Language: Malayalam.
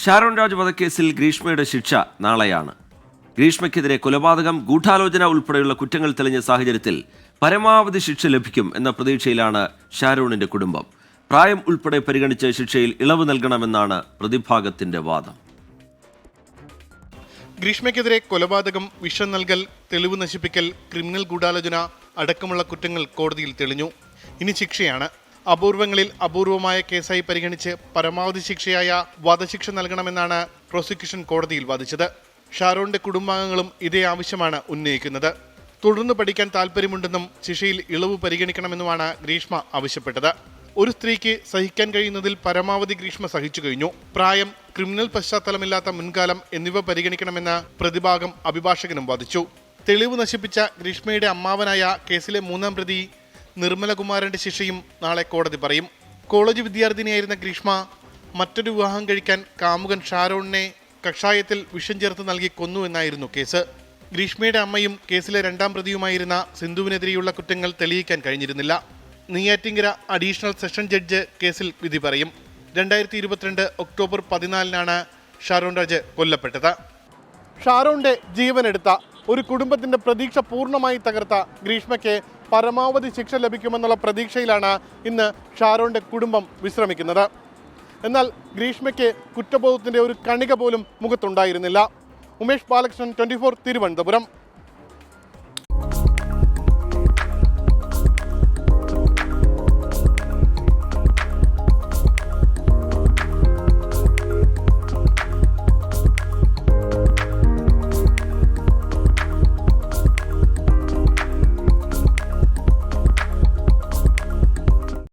ഷാരോൺ രാജ് വധക്കേസിൽ ഗ്രീഷ്മയുടെ ശിക്ഷ നാളെയാണ്. ഗ്രീഷ്മയ്ക്കെതിരെ കൊലപാതകം, ഗൂഢാലോചന ഉൾപ്പെടെയുള്ള കുറ്റങ്ങൾ തെളിഞ്ഞ സാഹചര്യത്തിൽ പരമാവധി ശിക്ഷ ലഭിക്കും എന്ന പ്രതീക്ഷയിലാണ് ഷാരോണിന്റെ കുടുംബം. പ്രായം ഉൾപ്പെടെ പരിഗണിച്ച് ശിക്ഷയിൽ ഇളവ് നൽകണമെന്നാണ് പ്രതിഭാഗത്തിന്റെ വാദം. ഗ്രീഷ്മയ്ക്കെതിരെ കൊലപാതകം, വിഷം നൽകൽ, തെളിവ് നശിപ്പിക്കൽ, ക്രിമിനൽ ഗൂഢാലോചന അടക്കമുള്ള കുറ്റങ്ങൾ കോടതിയിൽ തെളിഞ്ഞു. ഇനി ശിക്ഷയാണ്. അപൂർവങ്ങളിൽ അപൂർവമായ കേസായി പരിഗണിച്ച് പരമാവധി ശിക്ഷയായ വധശിക്ഷ നൽകണമെന്നാണ് പ്രോസിക്യൂഷൻ കോടതിയിൽ വാദിച്ചത്. ഷാരോണിന്റെ കുടുംബാംഗങ്ങളും ഇതേ ആവശ്യമാണ് ഉന്നയിക്കുന്നത്. തുടർന്ന് പഠിക്കാൻ താല്പര്യമുണ്ടെന്നും ശിക്ഷയിൽ ഇളവ് പരിഗണിക്കണമെന്നുമാണ് ഗ്രീഷ്മ ആവശ്യപ്പെട്ടത്. ഒരു സ്ത്രീക്ക് സഹിക്കാൻ കഴിയുന്നതിൽ പരമാവധി ഗ്രീഷ്മ സഹിച്ചു കഴിഞ്ഞു. പ്രായം, ക്രിമിനൽ പശ്ചാത്തലമില്ലാത്ത മുൻകാലം എന്നിവ പരിഗണിക്കണമെന്ന് പ്രതിഭാഗം അഭിഭാഷകനും വാദിച്ചു. തെളിവ് നശിപ്പിച്ച ഗ്രീഷ്മയുടെ അമ്മാവനായ കേസിലെ 3-ാം പ്രതി നിർമ്മലകുമാരന്റെ ശിക്ഷയും നാളെ കോടതി പറയും. കോളേജ് വിദ്യാർത്ഥിനിയായിരുന്ന ഗ്രീഷ്മ മറ്റൊരു വിവാഹം കഴിക്കാൻ കാമുകൻ ഷാരോണിനെ കഷായത്തിൽ വിഷം ചേർത്ത് നൽകി കൊന്നു എന്നായിരുന്നു കേസ്. ഗ്രീഷ്മയുടെ അമ്മയും കേസിലെ 2-ാം പ്രതിയുമായിരുന്ന സിന്ധുവിനെതിരെയുള്ള കുറ്റങ്ങൾ തെളിയിക്കാൻ കഴിഞ്ഞിരുന്നില്ല. നെയ്യാറ്റിങ്കര അഡീഷണൽ സെഷൻ ജഡ്ജ് കേസിൽ വിധി പറയും. 2022 ഒക്ടോബർ 14-നാണ് ഷാരോൺ രാജ് കൊല്ലപ്പെട്ടത്. ഷാരോണിന്റെ ജീവനെടുത്ത ഒരു കുടുംബത്തിന്റെ പ്രതീക്ഷ പൂർണ്ണമായി തകർത്ത ഗ്രീഷ്മയ്ക്ക് പരമാവധി ശിക്ഷ ലഭിക്കുമെന്നുള്ള പ്രതീക്ഷയിലാണ് ഇന്ന് ഷാരോണിന്റെ കുടുംബം വിശ്രമിക്കുന്നത്. എന്നാൽ ഗ്രീഷ്മയ്ക്ക് കുറ്റബോധത്തിന്റെ ഒരു കണിക പോലും മുഖത്തുണ്ടായിരുന്നില്ല. ഉമേഷ് ബാലകൃഷ്ണൻ, 24 തിരുവനന്തപുരം.